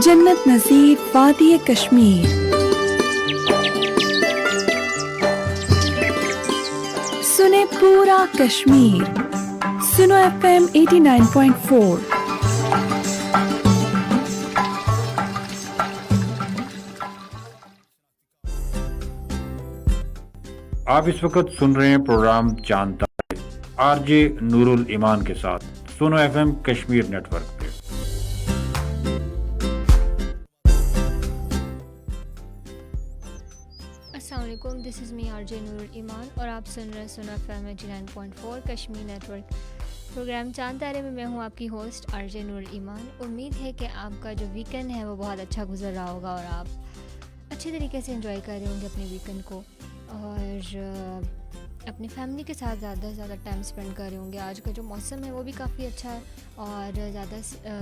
جنت نظیر وادی کشمیر، سنے پورا کشمیر، سنو FM 89.4۔ آپ اس وقت سن رہے ہیں پروگرام چاند تارے RJ نور الایمان کے ساتھ سنو FM کشمیر نیٹ ورک پہ۔ السلام علیکم، دس از می RJ نور الایمان اور آپ سن رہے ہیں سنو FM 89.4 Kashmir network. Programme چاند تارے میں ہوں آپ کی ہوسٹ RJ نور الایمان۔ امید ہے کہ آپ کا جو ویکنڈ ہے وہ بہت اچھا گزر رہا ہوگا اور آپ اچھے طریقے سے انجوائے کر رہے ہوں گے اپنے ویکنڈ کو، اور اپنی فیملی کے ساتھ زیادہ سے زیادہ ٹائم اسپینڈ کر رہے ہوں گے۔ آج کا جو موسم ہے وہ بھی کافی اچھا ہے اور زیادہ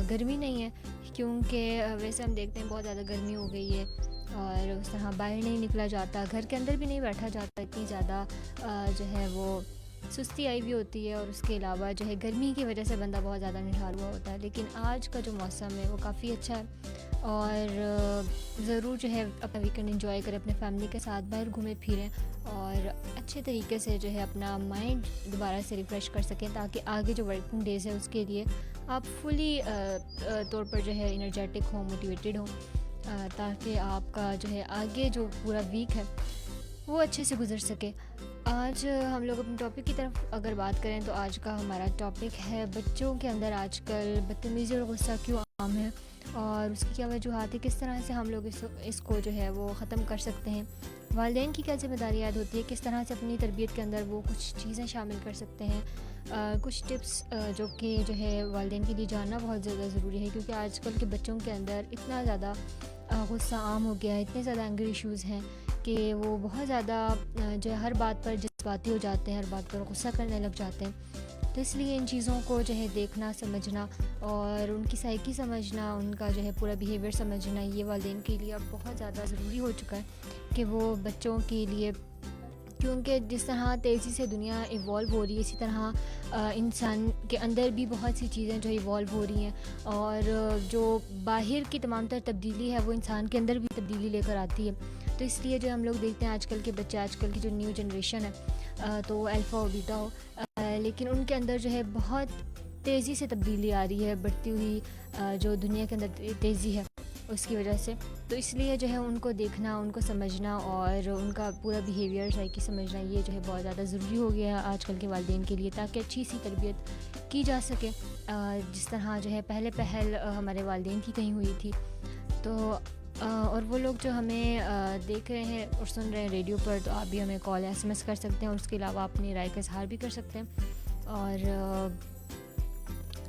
گرمی نہیں ہے، کیونکہ ویسے ہم دیکھتے ہیں بہت زیادہ گرمی ہو گئی ہے اور اس طرح باہر نہیں نکلا جاتا، گھر کے اندر بھی نہیں بیٹھا جاتا، اتنی زیادہ جو ہے وہ سستی آئی بھی ہوتی ہے، اور اس کے علاوہ جو ہے گرمی کی وجہ سے بندہ بہت زیادہ نٹھار ہوا ہوتا ہے۔ لیکن آج کا جو موسم ہے وہ کافی اچھا ہے اور ضرور جو ہے اپنا ویکنڈ انجوائے کریں، اپنے فیملی کے ساتھ باہر گھومیں پھریں اور اچھے طریقے سے جو ہے اپنا مائنڈ دوبارہ سے ریفریش کر سکیں، تاکہ آگے جو ورکنگ ڈیز ہے اس کے لیے آپ فلی طور پر جو ہے انرجیٹک ہوں، موٹیویٹیڈ ہوں، تاکہ آپ کا جو ہے آگے جو پورا ویک ہے وہ اچھے سے گزر سکے۔ آج ہم لوگ اپنے ٹاپک کی طرف اگر بات کریں تو آج کا ہمارا ٹاپک ہے بچوں کے اندر آج کل بدتمیزی اور غصہ کیوں عام ہے اور اس کی کیا وجوہات ہے، کس طرح سے ہم لوگ اس کو جو ہے وہ ختم کر سکتے ہیں، والدین کی کیا ذمہ داری عائد ہوتی ہے، کس طرح سے اپنی تربیت کے اندر وہ کچھ چیزیں شامل کر سکتے ہیں، کچھ ٹپس جو کہ جو ہے والدین کے لیے جاننا بہت زیادہ ضروری ہے، کیونکہ آج کل کے بچوں کے اندر اتنا زیادہ غصہ عام ہو گیا ہے، اتنے زیادہ اینگری ایشوز ہیں کہ وہ بہت زیادہ جو ہے ہر بات پر جذباتی ہو جاتے ہیں، ہر بات پر غصہ کرنے لگ جاتے ہیں۔ تو اس لیے ان چیزوں کو جو ہے دیکھنا، سمجھنا اور ان کی سائیکی سمجھنا، ان کا جو ہے پورا بیہیویئر سمجھنا، یہ والدین کے لیے اب بہت زیادہ ضروری ہو چکا ہے کہ وہ بچوں کے لیے، کیونکہ جس طرح تیزی سے دنیا ایوالو ہو رہی ہے اسی طرح انسان کے اندر بھی بہت سی چیزیں جو ایوالو ہو رہی ہیں، اور جو باہر کی تمام تر تبدیلی ہے وہ انسان کے اندر بھی تبدیلی لے کر آتی ہے۔ تو اس لیے جو ہم لوگ دیکھتے ہیں آج کل کے بچے، آج کل کی جو نیو جنریشن ہے، تو وہ الفا ہو بیٹا ہو، لیکن ان کے اندر جو ہے بہت تیزی سے تبدیلی آ رہی ہے، بڑھتی ہوئی جو دنیا کے اندر تیزی ہے اس کی وجہ سے۔ تو اس لیے جو ہے ان کو دیکھنا، ان کو سمجھنا اور ان کا پورا بیہیویئر سائیکی سمجھنا، یہ جو ہے بہت زیادہ ضروری ہو گیا ہے آج کل کے والدین کے لیے، تاکہ اچھی سی تربیت کی جا سکے، جس طرح جو ہے پہلے پہل ہمارے والدین کی کہیں ہوئی تھی۔ تو اور وہ لوگ جو ہمیں دیکھ رہے ہیں اور سن رہے ہیں ریڈیو پر، تو آپ بھی ہمیں کال SMS کر سکتے ہیں اور اس کے علاوہ اپنی رائے کا اظہار بھی کر سکتے ہیں، اور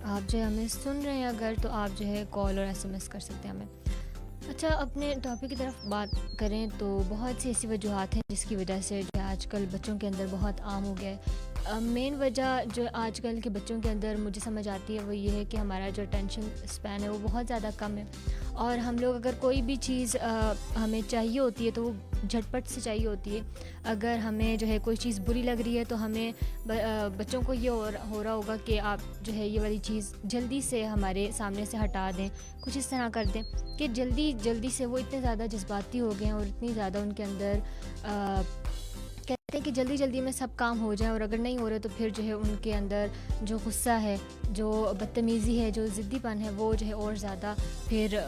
آپ جو ہے ہمیں سن رہے ہیں اگر، تو آپ جو ہے کال اور SMS کر سکتے ہیں ہمیں۔ اچھا، اپنے ٹاپک کی طرف بات کریں تو بہت سی ایسی وجوہات ہیں جس کی وجہ سے جو ہے آج کل بچوں کے اندر بہت عام ہو گیا ہے۔ مین وجہ جو آج کل کے بچوں کے اندر مجھے سمجھ آتی ہے وہ یہ ہے کہ ہمارا جو اٹینشن اسپین ہے وہ بہت زیادہ کم ہے، اور ہم لوگ اگر کوئی بھی چیز ہمیں چاہیے ہوتی ہے تو وہ جھٹپٹ سے چاہیے ہوتی ہے۔ اگر ہمیں جو ہے کوئی چیز بری لگ رہی ہے تو ہمیں بچوں کو یہ ہو رہا ہوگا کہ آپ جو ہے یہ والی چیز جلدی سے ہمارے سامنے سے ہٹا دیں، کچھ اس طرح کر دیں کہ جلدی سے وہ اتنے زیادہ جذباتی ہو گئے ہیں اور اتنی زیادہ ان کے اندر کہتے ہیں کہ جلدی میں سب کام ہو جائیں، اور اگر نہیں ہو رہے تو پھر جو ہے ان کے اندر جو غصہ ہے، جو بدتمیزی ہے، جو ضدی پن ہے، وہ جو ہے اور زیادہ پھر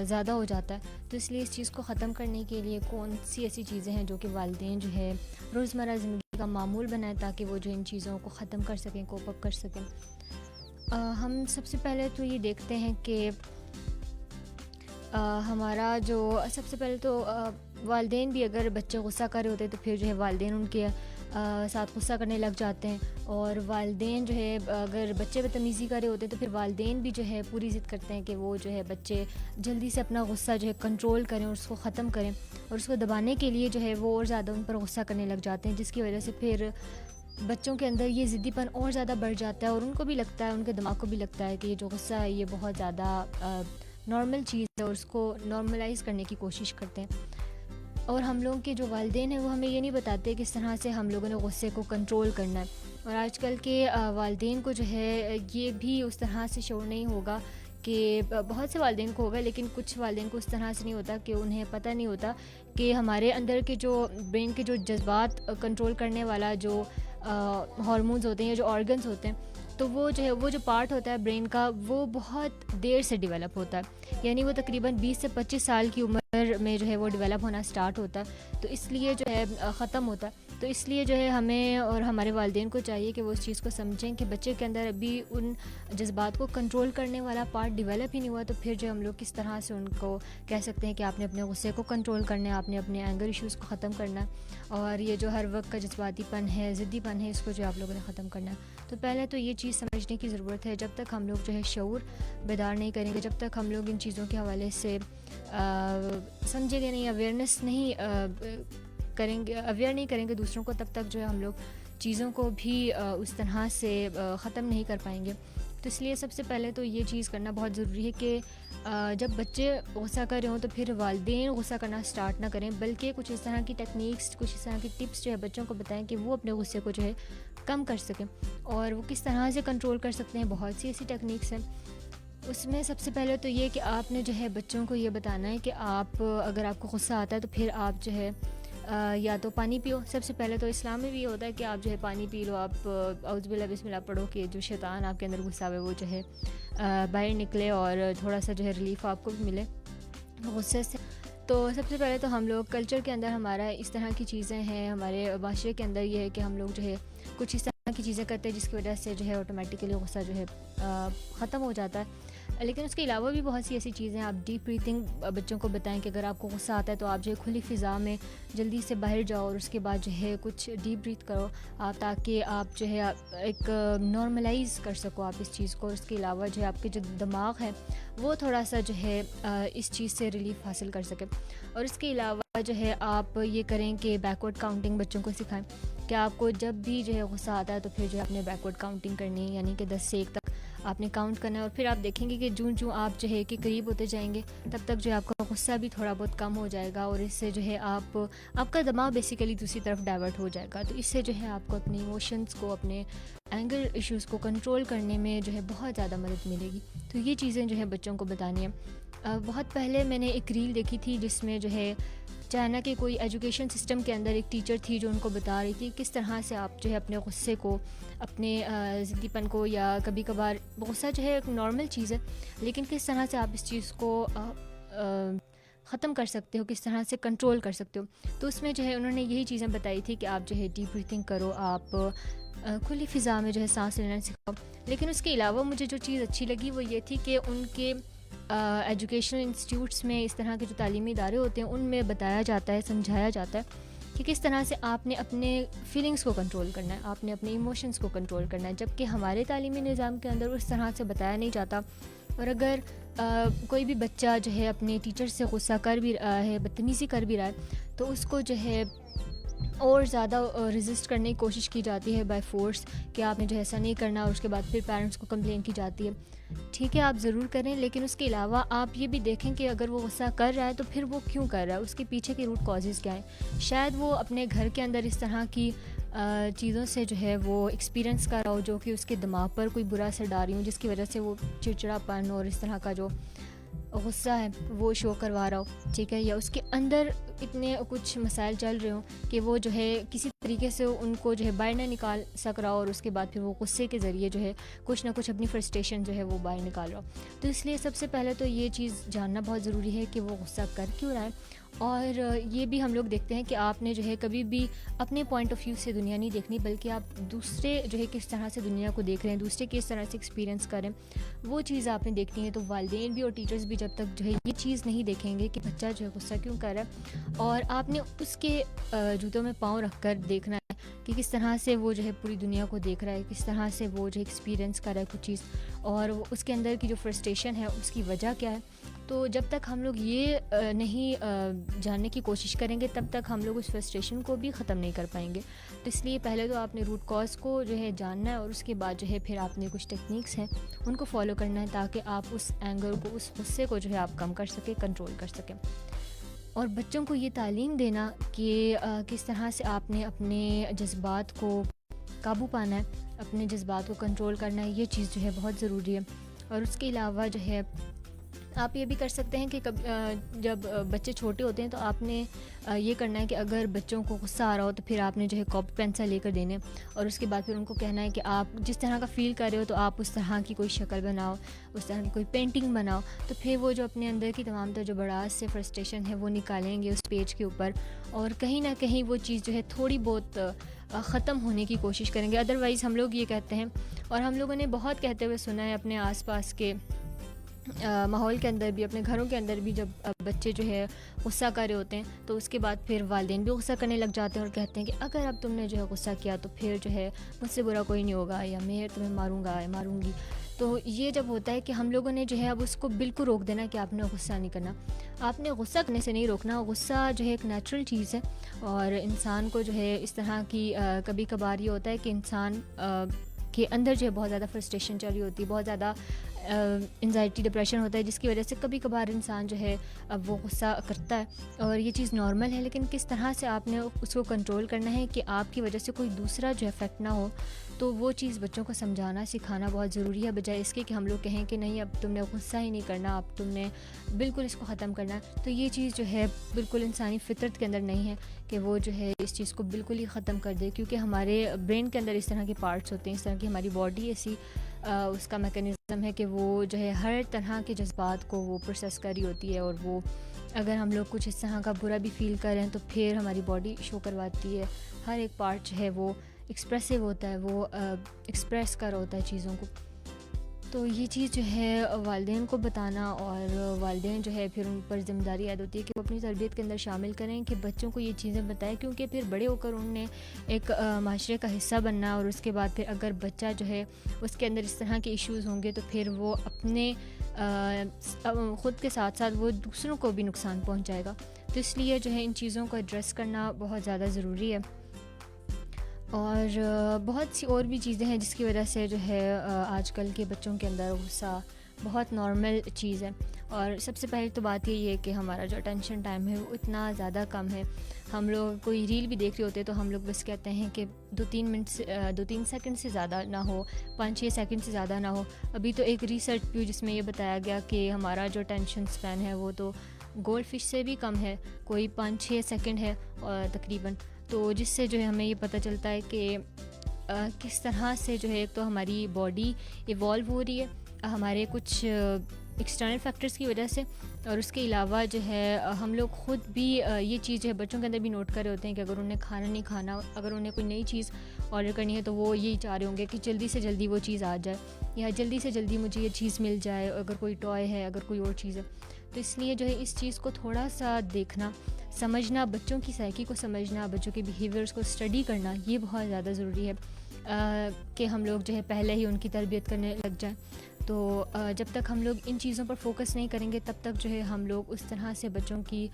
زیادہ ہو جاتا ہے۔ تو اس لیے اس چیز کو ختم کرنے کے لیے کون سی ایسی چیزیں ہیں جو کہ والدین جو ہے روزمرہ زندگی کا معمول بنائیں، تاکہ وہ جو ان چیزوں کو ختم کر سکیں، کوپ اپ کر سکیں۔ ہم سب سے پہلے تو یہ دیکھتے ہیں کہ ہمارا جو سب سے پہلے تو والدین بھی اگر بچے غصہ کر رہے ہوتے ہیں تو پھر جو ہے والدین ان کے ساتھ غصہ کرنے لگ جاتے ہیں، اور والدین جو ہے اگر بچے بدتمیزی کر رہے ہوتے ہیں تو پھر والدین بھی جو ہے پوری ضد کرتے ہیں کہ وہ جو ہے بچے جلدی سے اپنا غصہ جو ہے کنٹرول کریں اور اس کو ختم کریں، اور اس کو دبانے کے لیے جو ہے وہ اور زیادہ ان پر غصہ کرنے لگ جاتے ہیں، جس کی وجہ سے پھر بچوں کے اندر یہ ضدی پن اور زیادہ بڑھ جاتا ہے، اور ان کو بھی لگتا ہے، ان کے دماغ کو بھی لگتا ہے کہ یہ جو غصہ ہے یہ بہت زیادہ نارمل چیز ہے، اور اس کو نارملائز کرنے کی کوشش کرتے ہیں۔ اور ہم لوگوں کے جو والدین ہیں وہ ہمیں یہ نہیں بتاتے کس طرح سے ہم لوگوں نے غصے کو کنٹرول کرنا ہے، اور آج کل کے والدین کو جو ہے یہ بھی اس طرح سے شعور نہیں ہوگا کہ بہت سے والدین کو ہوگا لیکن کچھ والدین کو اس طرح سے نہیں ہوتا کہ انہیں پتہ نہیں ہوتا کہ ہمارے اندر کے جو برین کے جو جذبات کنٹرول کرنے والا جو ہارمونز ہوتے ہیں یا جو آرگنز ہوتے ہیں تو وہ جو ہے وہ جو پارٹ ہوتا ہے برین کا وہ بہت دیر سے ڈیولپ ہوتا ہے، یعنی وہ تقریباً 20 سے 25 سال کی عمر میں جو ہے وہ ڈیولپ ہونا سٹارٹ ہوتا ہے، تو اس لیے جو ہے ختم ہوتا ہے. تو اس لیے جو ہے ہمیں اور ہمارے والدین کو چاہیے کہ وہ اس چیز کو سمجھیں کہ بچے کے اندر ابھی ان جذبات کو کنٹرول کرنے والا پارٹ ڈیولپ ہی نہیں ہوا، تو پھر جو ہم لوگ کس طرح سے ان کو کہہ سکتے ہیں کہ آپ نے اپنے غصے کو کنٹرول کرنا ہے، آپ نے اپنے اینگر ایشوز کو ختم کرنا ہے، اور یہ جو ہر وقت کا جذباتی پن ہے، ضدی پن ہے، اس کو جو آپ لوگوں نے ختم کرنا ہے. تو پہلے تو یہ چیز سمجھنے کی ضرورت ہے. جب تک ہم لوگ جو ہے شعور بیدار نہیں کریں گے، جب تک ہم لوگ ان چیزوں کے حوالے سے سمجھیں گے نہیں، اویئرنیس نہیں کریں گے، اویئر نہیں کریں گے دوسروں کو، تب تک جو ہے ہم لوگ چیزوں کو بھی اس طرح سے ختم نہیں کر پائیں گے. تو اس لیے سب سے پہلے تو یہ چیز کرنا بہت ضروری ہے کہ جب بچے غصہ کر رہے ہوں تو پھر والدین غصہ کرنا سٹارٹ نہ کریں، بلکہ کچھ اس طرح کی ٹیکنیکس، کچھ اس طرح کی ٹپس جو ہے بچوں کو بتائیں کہ وہ اپنے غصے کو جو ہے کم کر سکیں، اور وہ کس طرح سے کنٹرول کر سکتے ہیں. بہت سی ایسی ٹیکنیکس ہیں. اس میں سب سے پہلے تو یہ کہ آپ نے جو ہے بچوں کو یہ بتانا ہے کہ آپ اگر آپ کو غصہ آتا ہے تو پھر آپ جو ہے یا تو پانی پیو. سب سے پہلے تو اسلام میں بھی یہ ہوتا ہے کہ آپ جو ہے پانی پی لو، آپ اعوذ باللہ بسم اللہ پڑھو کہ جو شیطان آپ کے اندر غصہ ہوئے وہ جو ہے باہر نکلے اور تھوڑا سا جو ہے ریلیف آپ کو بھی ملے غصے سے. تو سب سے پہلے تو ہم لوگ کلچر کے اندر ہمارا اس طرح کی چیزیں ہیں، ہمارے معاشرے کے اندر یہ ہے کہ ہم لوگ جو ہے کچھ اس طرح کی چیزیں کرتے ہیں جس کی وجہ سے جو ہے آٹومیٹیکلی غصہ جو ہے ختم ہو جاتا ہے. لیکن اس کے علاوہ بھی بہت سی ایسی چیزیں ہیں. آپ ڈیپ بریتھنگ بچوں کو بتائیں کہ اگر آپ کو غصہ آتا ہے تو آپ جو ہے کھلی فضا میں جلدی سے باہر جاؤ اور اس کے بعد جو ہے کچھ ڈیپ بریتھ کرو آپ، تاکہ آپ جو ہے ایک نارملائز کر سکو آپ اس چیز کو. اس کے علاوہ جو ہے آپ کے جو دماغ ہے وہ تھوڑا سا جو ہے اس چیز سے ریلیف حاصل کر سکے. اور اس کے علاوہ جو ہے آپ یہ کریں کہ بیکورڈ کاؤنٹنگ بچوں کو سکھائیں کہ آپ کو جب بھی جو ہے غصہ آتا ہے تو پھر جو ہے آپ نے بیکورڈ کاؤنٹنگ کرنی ہے، یعنی کہ 10 سے 1 تک آپ نے کاؤنٹ کرنا ہے. اور پھر آپ دیکھیں گے کہ جوں آپ جو ہے کہ قریب ہوتے جائیں گے تب تک جو ہے آپ کا غصہ بھی تھوڑا بہت کم ہو جائے گا، اور اس سے جو ہے آپ کا دماغ بیسیکلی دوسری طرف ڈائیورٹ ہو جائے گا. تو اس سے جو ہے آپ کو اپنے ایموشنز کو، اپنے اینگر ایشوز کو کنٹرول کرنے میں جو ہے بہت زیادہ مدد ملے گی. تو یہ چیزیں جو ہے بچوں کو بتانی ہیں. بہت پہلے میں نے ایک ریل دیکھی تھی جس میں جو ہے چائنا کے کوئی ایجوکیشن سسٹم کے اندر ایک ٹیچر تھی جو ان کو بتا رہی تھی کس طرح سے آپ جو ہے اپنے غصے کو، اپنے ضدی پن کو، یا کبھی کبھار غصہ جو ہے ایک نارمل چیز ہے لیکن کس طرح سے آپ اس چیز کو ختم کر سکتے ہو، کس طرح سے کنٹرول کر سکتے ہو. تو اس میں جو ہے انہوں نے یہی چیزیں بتائی تھی کہ آپ جو ہے ڈیپ بریتھنگ کرو، آپ کھلی فضا میں جو ہے سانس لینا سکھاؤ. لیکن اس کے علاوہ مجھے جو چیز اچھی لگی وہ یہ تھی کہ ان کے ایجوکیشنل انسٹیٹیوٹس میں، اس طرح کے جو تعلیمی ادارے ہوتے ہیں ان میں بتایا جاتا ہے، سمجھایا جاتا ہے کہ کس طرح سے آپ نے اپنے فیلنگس کو کنٹرول کرنا ہے، آپ نے اپنے ایموشنز کو کنٹرول کرنا ہے، جبکہ ہمارے تعلیمی نظام کے اندر اس طرح سے بتایا نہیں جاتا. اور اگر کوئی بھی بچہ جو ہے اپنے ٹیچر سے غصہ کر بھی رہا ہے، بدتمیزی کر بھی رہا ہے، تو اس کو جو ہے اور زیادہ ریزسٹ کرنے کی کوشش کی جاتی ہے بائی فورس کہ آپ نے جو ایسا نہیں کرنا، اور اس کے بعد پھر پیرنٹس کو کمپلین کی جاتی ہے. ٹھیک ہے آپ ضرور کریں، لیکن اس کے علاوہ آپ یہ بھی دیکھیں کہ اگر وہ غصہ کر رہا ہے تو پھر وہ کیوں کر رہا ہے، اس کے پیچھے کے روٹ کازز کیا ہیں. شاید وہ اپنے گھر کے اندر اس طرح کی چیزوں سے جو ہے وہ ایکسپیرینس کر رہا ہو جو کہ اس کے دماغ پر کوئی برا اثر ڈال رہی ہوں، جس کی وجہ سے وہ چڑچڑا پن اور اس طرح کا جو غصہ ہے وہ شو کروا رہا ہو. ٹھیک ہے، یا اس کے اندر اتنے کچھ مسائل چل رہے ہوں کہ وہ جو ہے کسی طریقے سے ان کو جو ہے باہر نہ نکال سک رہا ہو، اور اس کے بعد پھر وہ غصے کے ذریعے جو ہے کچھ نہ کچھ اپنی فرسٹریشن جو ہے وہ باہر نکال رہا ہو. تو اس لیے سب سے پہلے تو یہ چیز جاننا بہت ضروری ہے کہ وہ غصہ کر کیوں رہا ہے. اور یہ بھی ہم لوگ دیکھتے ہیں کہ آپ نے جو ہے کبھی بھی اپنے پوائنٹ آف ویو سے دنیا نہیں دیکھنی، بلکہ آپ دوسرے جو ہے کس طرح سے دنیا کو دیکھ رہے ہیں، دوسرے کس طرح سے ایکسپیرینس کریں، وہ چیز آپ نے دیکھنی ہے. تو والدین بھی اور ٹیچرز بھی جب تک جو ہے یہ چیز نہیں دیکھیں گے کہ بچہ جو ہے غصہ کیوں کر رہا ہے، اور آپ نے اس کے جوتوں میں پاؤں رکھ کر دیکھنا ہے کہ کس طرح سے وہ جو ہے پوری دنیا کو دیکھ رہا ہے، کس طرح سے وہ جو ایکسپیرینس کر رہا ہے کچھ چیز، اور اس کے اندر کی جو فرسٹریشن ہے اس کی وجہ کیا ہے. تو جب تک ہم لوگ یہ نہیں جاننے کی کوشش کریں گے تب تک ہم لوگ اس فرسٹریشن کو بھی ختم نہیں کر پائیں گے. تو اس لیے پہلے تو آپ نے روٹ کاز کو جو ہے جاننا ہے، اور اس کے بعد جو ہے پھر آپ نے کچھ ٹیکنیکس ہیں ان کو فالو کرنا ہے تاکہ آپ اس اینگر کو، اس غصے کو جو ہے آپ کم کر سکیں، کنٹرول کر سکیں. اور بچوں کو یہ تعلیم دینا کہ کس طرح سے آپ نے اپنے جذبات کو قابو پانا ہے، اپنے جذبات کو کنٹرول کرنا ہے، یہ چیز جو ہے بہت ضروری ہے. اور اس کے علاوہ جو ہے آپ یہ بھی کر سکتے ہیں کہ جب بچے چھوٹے ہوتے ہیں تو آپ نے یہ کرنا ہے کہ اگر بچوں کو غصہ آ رہا ہو تو پھر آپ نے جو ہے کاپی پینسل لے کر دینے، اور اس کے بعد پھر ان کو کہنا ہے کہ آپ جس طرح کا فیل کر رہے ہو تو آپ اس طرح کی کوئی شکل بناؤ، اس طرح کی کوئی پینٹنگ بناؤ، تو پھر وہ جو اپنے اندر کی تمام جو بڑاس سے فرسٹریشن ہے وہ نکالیں گے اس پیج کے اوپر، اور کہیں نہ کہیں وہ چیز جو ہے تھوڑی بہت ختم ہونے کی کوشش کریں گے۔ ادروائز ہم لوگ یہ کہتے ہیں، اور ہم لوگوں نے بہت کہتے ہوئے سنا ہے اپنے آس پاس کے ماحول کے اندر بھی، اپنے گھروں کے اندر بھی، جب بچے جو ہے غصہ کر رہے ہوتے ہیں تو اس کے بعد پھر والدین بھی غصہ کرنے لگ جاتے ہیں اور کہتے ہیں کہ اگر اب تم نے جو ہے غصہ کیا تو پھر جو ہے مجھ سے برا کوئی نہیں ہوگا، یا میں تمہیں ماروں گا یا ماروں گی۔ تو یہ جب ہوتا ہے کہ ہم لوگوں نے جو ہے اب اس کو بالکل روک دینا کہ آپ نے غصہ نہیں کرنا، آپ نے غصہ کرنے سے نہیں روکنا۔ غصہ جو ہے ایک نیچرل چیز ہے، اور انسان کو جو ہے اس طرح کی کبھی کبھار یہ ہوتا ہے کہ انسان کے اندر جو ہے بہت زیادہ فرسٹریشن چل رہی ہوتی ہے، بہت زیادہ انزائٹی ڈپریشن ہوتا ہے، جس کی وجہ سے کبھی کبھار انسان جو ہے اب وہ غصہ کرتا ہے، اور یہ چیز نارمل ہے، لیکن کس طرح سے آپ نے اس کو کنٹرول کرنا ہے کہ آپ کی وجہ سے کوئی دوسرا جو افیکٹ نہ ہو، تو وہ چیز بچوں کو سمجھانا سکھانا بہت ضروری ہے، بجائے اس کے کہ ہم لوگ کہیں کہ نہیں اب تم نے غصہ ہی نہیں کرنا، اب تم نے بالکل اس کو ختم کرنا ہے۔ تو یہ چیز جو ہے بالکل انسانی فطرت کے اندر نہیں ہے کہ وہ جو ہے اس چیز کو بالکل ہی ختم کر دے، کیونکہ ہمارے برین کے اندر اس طرح کے پارٹس ہوتے ہیں، اس طرح کی ہماری باڈی ایسی اس کا میکانزم ہے کہ وہ جو ہے ہر طرح کے جذبات کو وہ پروسیس کر رہی ہوتی ہے، اور وہ اگر ہم لوگ کچھ اس طرح کا برا بھی فیل کر رہے ہیں تو پھر ہماری باڈی شو کرواتی ہے، ہر ایک پارٹ جو ہے وہ ایکسپریسو ہوتا ہے، وہ ایکسپریس کر رہا ہوتا ہے چیزوں کو۔ تو یہ چیز جو ہے والدین کو بتانا، اور والدین جو ہے پھر ان پر ذمہ داری عائد ہوتی ہے کہ وہ اپنی تربیت کے اندر شامل کریں کہ بچوں کو یہ چیزیں بتائیں، کیونکہ پھر بڑے ہو کر انہوں نے ایک معاشرے کا حصہ بننا، اور اس کے بعد پھر اگر بچہ جو ہے اس کے اندر اس طرح کے ایشوز ہوں گے تو پھر وہ اپنے خود کے ساتھ ساتھ وہ دوسروں کو بھی نقصان پہنچائے گا۔ تو اس لیے جو ہے ان چیزوں کو ایڈریس کرنا بہت زیادہ ضروری ہے، اور بہت سی اور بھی چیزیں ہیں جس کی وجہ سے جو ہے آج کل کے بچوں کے اندر غصہ بہت نارمل چیز ہے۔ اور سب سے پہلے تو بات یہی ہے کہ ہمارا جو اٹینشن ٹائم ہے وہ اتنا زیادہ کم ہے، ہم لوگ کوئی ریل بھی دیکھ رہے ہوتے ہیں تو ہم لوگ بس کہتے ہیں کہ 2-3 سیکنڈ سے زیادہ نہ ہو، 5-6 سیکنڈ سے زیادہ نہ ہو۔ ابھی تو ایک ریسرچ بھی جس میں یہ بتایا گیا کہ ہمارا جو اٹینشن سپین ہے وہ تو گولڈ فش سے بھی کم ہے، کوئی 5-6 سیکنڈ ہے تقریباً۔ تو جس سے جو ہے ہمیں یہ پتہ چلتا ہے کہ کس طرح سے جو ہے ایک تو ہماری باڈی ایوالو ہو رہی ہے ہمارے کچھ ایکسٹرنل فیکٹرز کی وجہ سے، اور اس کے علاوہ جو ہے ہم لوگ خود بھی یہ چیز جو ہے بچوں کے اندر بھی نوٹ کر رہے ہوتے ہیں کہ اگر انہیں کھانا نہیں کھانا، اگر انہیں کوئی نئی چیز آرڈر کرنی ہے تو وہ یہی چاہ رہے ہوں گے کہ جلدی سے جلدی وہ چیز آ جائے، یا جلدی سے جلدی مجھے یہ چیز مل جائے، اگر کوئی ٹوائے ہے، اگر کوئی اور چیز ہے۔ تو اس لیے جو ہے اس چیز کو تھوڑا سا دیکھنا، سمجھنا، بچوں کی سائیکی کو سمجھنا، بچوں کے بیہیویئرس کو اسٹڈی کرنا، یہ بہت زیادہ ضروری ہے کہ ہم لوگ جو ہے پہلے ہی ان کی تربیت کرنے لگ جائیں۔ تو جب تک ہم لوگ ان چیزوں پر فوکس نہیں کریں گے تب تک جو ہے ہم لوگ اس طرح سے بچوں کی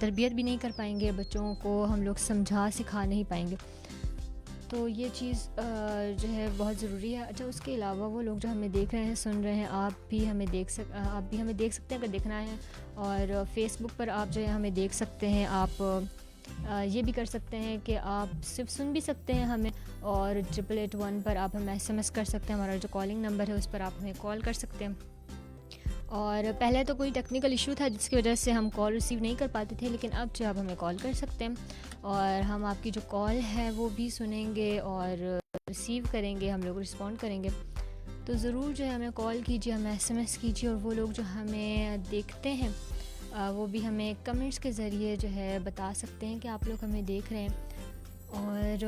تربیت بھی نہیں کر پائیں گے، بچوں کو ہم لوگ سمجھا سکھا نہیں پائیں گے۔ تو یہ چیز جو ہے بہت ضروری ہے۔ اچھا، اس کے علاوہ وہ لوگ جو ہمیں دیکھ رہے ہیں، سن رہے ہیں، آپ بھی ہمیں دیکھ سکتے ہیں اگر دیکھنا ہے، اور فیس بک پر آپ جو ہے ہمیں دیکھ سکتے ہیں۔ آپ یہ بھی کر سکتے ہیں کہ آپ صرف سن بھی سکتے ہیں ہمیں، اور 8881 پر آپ ہمیں SMS کر سکتے ہیں، ہمارا جو کالنگ نمبر ہے اس پر آپ ہمیں کال کر سکتے ہیں۔ اور پہلے تو کوئی ٹیکنیکل ایشو تھا جس کی وجہ سے ہم کال ریسیو نہیں کر پاتے تھے، لیکن اب جو آپ ہمیں کال کر سکتے ہیں، اور ہم آپ کی جو کال ہے وہ بھی سنیں گے اور ریسیو کریں گے، ہم لوگ رسپونڈ کریں گے۔ تو ضرور جو ہے ہمیں کال کیجیے، ہمیں SMS کیجیے، اور وہ لوگ جو ہمیں دیکھتے ہیں وہ بھی ہمیں کمنٹس کے ذریعے جو ہے بتا سکتے ہیں کہ آپ لوگ ہمیں دیکھ رہے ہیں۔ اور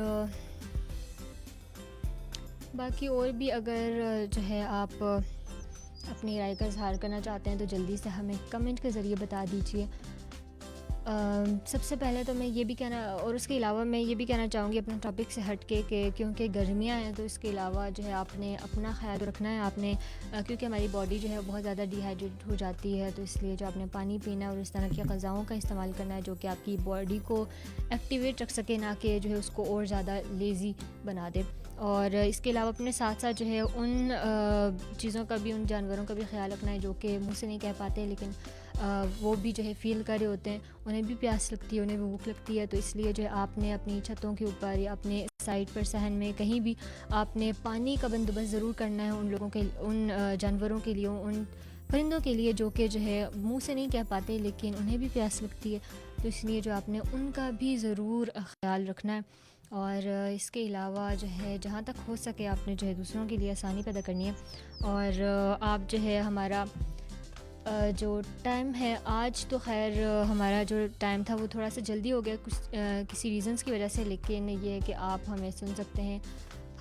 باقی اور بھی اگر جو ہے آپ اپنی رائے کا اظہار کرنا چاہتے ہیں تو جلدی سے ہمیں کمنٹ کے ذریعے بتا دیجیے۔ سب سے پہلے تو میں یہ بھی کہنا، اور اس کے علاوہ میں یہ بھی کہنا چاہوں گی اپنے ٹاپک سے ہٹ کے کہ کیونکہ گرمیاں ہیں تو اس کے علاوہ جو ہے آپ نے اپنا خیال رکھنا ہے، آپ نے کیونکہ ہماری باڈی جو ہے بہت زیادہ ڈی ہائیڈریٹ ہو جاتی ہے، تو اس لیے جو آپ نے پانی پینا اور اس طرح کی غذاؤں کا استعمال کرنا ہے جو کہ آپ کی باڈی کو ایکٹیویٹ رکھ سکے، نہ کہ جو ہے اس کو اور زیادہ لیزی بنا دے۔ اور اس کے علاوہ اپنے ساتھ ساتھ جو ہے ان چیزوں کا بھی، ان جانوروں کا بھی خیال رکھنا ہے جو کہ منہ سے نہیں کہہ پاتے لیکن وہ بھی جو ہے فیل کر رہے ہوتے ہیں، انہیں بھی پیاس لگتی ہے، انہیں بھی بھوک لگتی ہے. تو اس لیے جو ہے آپ نے اپنی چھتوں کے اوپر یا اپنے سائڈ پر صحن میں کہیں بھی آپ نے پانی کا بندوبست ضرور کرنا ہے ان لوگوں کے، ان جانوروں کے لیے، ان پرندوں کے لیے جو کہ جو ہے منہ سے نہیں کہہ پاتے لیکن انہیں بھی پیاس لگتی ہے. تو اس لیے جو آپ نے ان کا بھی ضرور خیال رکھنا ہے. اور اس کے علاوہ جو ہے جہاں تک ہو سکے آپ نے جو ہے دوسروں کے لیے آسانی پیدا کرنی ہے. اور آپ جو ہے ہمارا جو ٹائم ہے آج تو خیر ہمارا جو ٹائم تھا وہ تھوڑا سا جلدی ہو گیا کچھ کسی ریزنس کی وجہ سے، لیکن یہ ہے کہ آپ ہمیں سن سکتے ہیں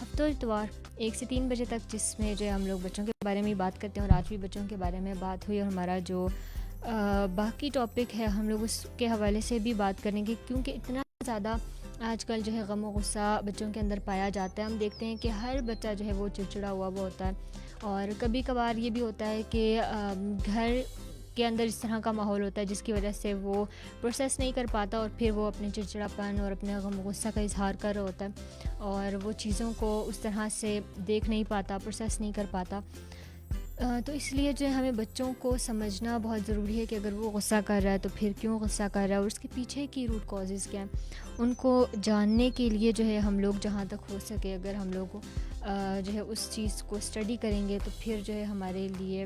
ہفتوں اتوار 1 سے 3 بجے تک، جس میں جو ہے ہم لوگ بچوں کے بارے میں بات کرتے ہیں. اور آج بھی بچوں کے بارے میں بات ہوئی اور ہمارا جو باقی ٹاپک ہے ہم لوگ اس کے حوالے سے بھی بات کریں گے، کیونکہ اتنا زیادہ آج کل جو ہے غم و غصہ بچوں کے اندر پایا جاتا ہے. ہم دیکھتے ہیں کہ ہر بچہ جو ہے وہ چڑچڑا ہوا ہوتا ہے، اور کبھی کبھار یہ بھی ہوتا ہے کہ گھر کے اندر اس طرح کا ماحول ہوتا ہے جس کی وجہ سے وہ پروسیس نہیں کر پاتا اور پھر وہ اپنے چڑچڑاپن اور اپنے غم و غصہ کا اظہار کر رہا ہوتا ہے اور وہ چیزوں کو اس طرح سے دیکھ نہیں پاتا، پروسیس نہیں کر پاتا. تو اس لیے جو ہے ہمیں بچوں کو سمجھنا بہت ضروری ہے کہ اگر وہ غصہ کر رہا ہے تو پھر کیوں غصہ کر رہا ہے اور اس کے پیچھے کی روٹ کازز کیا ہیں، ان کو جاننے کے لیے جو ہے ہم لوگ جہاں تک ہو سکے اگر ہم لوگ جو ہے اس چیز کو اسٹڈی کریں گے تو پھر جو ہے ہمارے لیے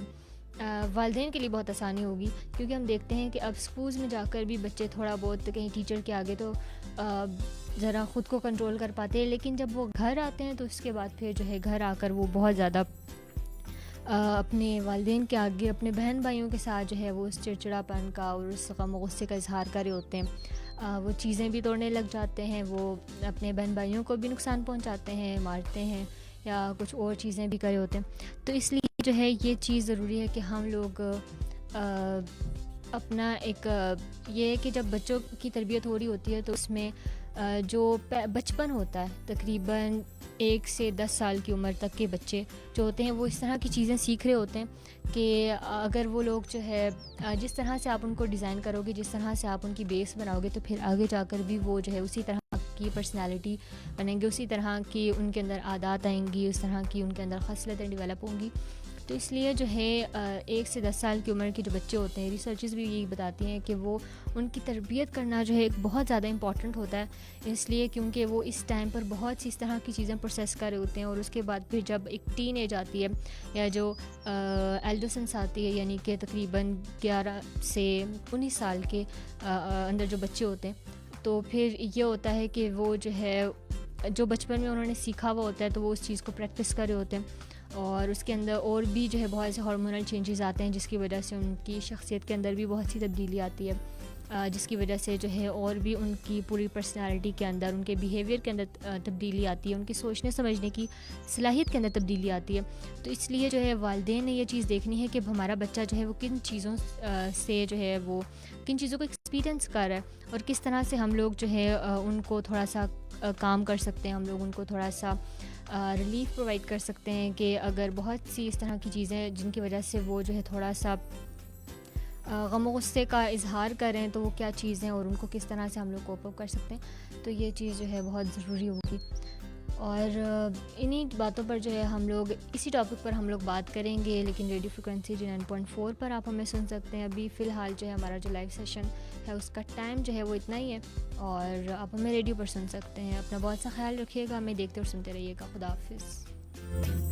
والدین کے لیے بہت آسانی ہوگی. کیونکہ ہم دیکھتے ہیں کہ اب اسکولز میں جا کر بھی بچے تھوڑا بہت کہیں ٹیچر کے آگے تو ذرا خود کو کنٹرول کر پاتے ہیں، لیکن جب وہ گھر آتے ہیں تو اس کے بعد پھر جو ہے گھر آ کر وہ بہت زیادہ اپنے والدین کے آگے اپنے بہن بھائیوں کے ساتھ جو ہے وہ اس چڑچڑاپن کا اور اس غم و غصے کا اظہار کر رہے ہوتے ہیں. وہ چیزیں بھی توڑنے لگ جاتے ہیں، وہ اپنے بہن بھائیوں کو بھی نقصان پہنچاتے ہیں، مارتے ہیں یا کچھ اور چیزیں بھی کر رہے ہوتے ہیں. تو اس لیے جو ہے یہ چیز ضروری ہے کہ ہم لوگ اپنا ایک یہ ہے کہ جب بچوں کی تربیت ہو رہی ہوتی ہے تو اس میں جو بچپن ہوتا ہے تقریباً 1 سے 10 سال کی عمر تک کے بچے جو ہوتے ہیں وہ اس طرح کی چیزیں سیکھ رہے ہوتے ہیں کہ اگر وہ لوگ جو ہے جس طرح سے آپ ان کو ڈیزائن کرو گے، جس طرح سے آپ ان کی بیس بناؤ گے تو پھر آگے جا کر بھی وہ جو ہے اسی طرح کی پرسنالٹی بنیں گے، اسی طرح کی ان کے اندر عادات آئیں گی، اس طرح کی ان کے اندر خصلتیں ڈیولپ ہوں گی. تو اس لیے جو ہے 1 سے 10 سال کی عمر کے جو بچے ہوتے ہیں ریسرچز بھی یہی بتاتی ہیں کہ وہ ان کی تربیت کرنا جو ہے ایک بہت زیادہ امپورٹنٹ ہوتا ہے، اس لیے کیونکہ وہ اس ٹائم پر بہت سی اس طرح کی چیزیں پروسیس کر رہے ہوتے ہیں. اور اس کے بعد پھر جب ایک ٹین ایج آتی ہے یا جو ایڈولسنس آتی ہے، یعنی کہ تقریباً 11 سے 19 سال کے اندر جو بچے ہوتے ہیں، تو پھر یہ ہوتا ہے کہ وہ جو ہے جو بچپن میں انہوں نے سیکھا ہوا ہوتا ہے تو وہ اس چیز کو پریکٹس کر رہے ہوتے ہیں. اور اس کے اندر اور بھی جو ہے بہت سے ہارمونل چینجز آتے ہیں جس کی وجہ سے ان کی شخصیت کے اندر بھی بہت سی تبدیلی آتی ہے، جس کی وجہ سے جو ہے اور بھی ان کی پوری پرسنالٹی کے اندر، ان کے بیہیویئر کے اندر تبدیلی آتی ہے، ان کی سوچنے سمجھنے کی صلاحیت کے اندر تبدیلی آتی ہے. تو اس لیے جو ہے والدین نے یہ چیز دیکھنی ہے کہ ہمارا بچہ جو ہے وہ کن چیزوں سے جو ہے وہ کن چیزوں کو ایکسپیرینس کر رہا ہے اور کس طرح سے ہم لوگ جو ہے ان کو تھوڑا سا کام کر سکتے ہیں، ہم لوگ ان کو تھوڑا سا ریلیف پرووائڈ کر سکتے ہیں کہ اگر بہت سی اس طرح کی چیزیں جن کی وجہ سے وہ جو ہے تھوڑا سا غم و غصے کا اظہار کریں تو وہ کیا چیزیں اور ان کو کس طرح سے ہم لوگ کوپ اپ کر سکتے ہیں. تو یہ چیز جو ہے بہت ضروری ہوگی. اور انہی باتوں پر جو ہے ہم لوگ اسی ٹاپک پر ہم لوگ بات کریں گے، لیکن ریڈیو فریکوینسی 9.4 پر آپ ہمیں سن سکتے ہیں. ابھی فی الحال جو ہے ہمارا جو لائیو سیشن ہے اس کا ٹائم جو ہے وہ اتنا ہی ہے اور آپ ہمیں ریڈیو پر سن سکتے ہیں. اپنا بہت سا خیال رکھیے گا، ہمیں دیکھتے اور سنتے رہیے گا. خدا حافظ.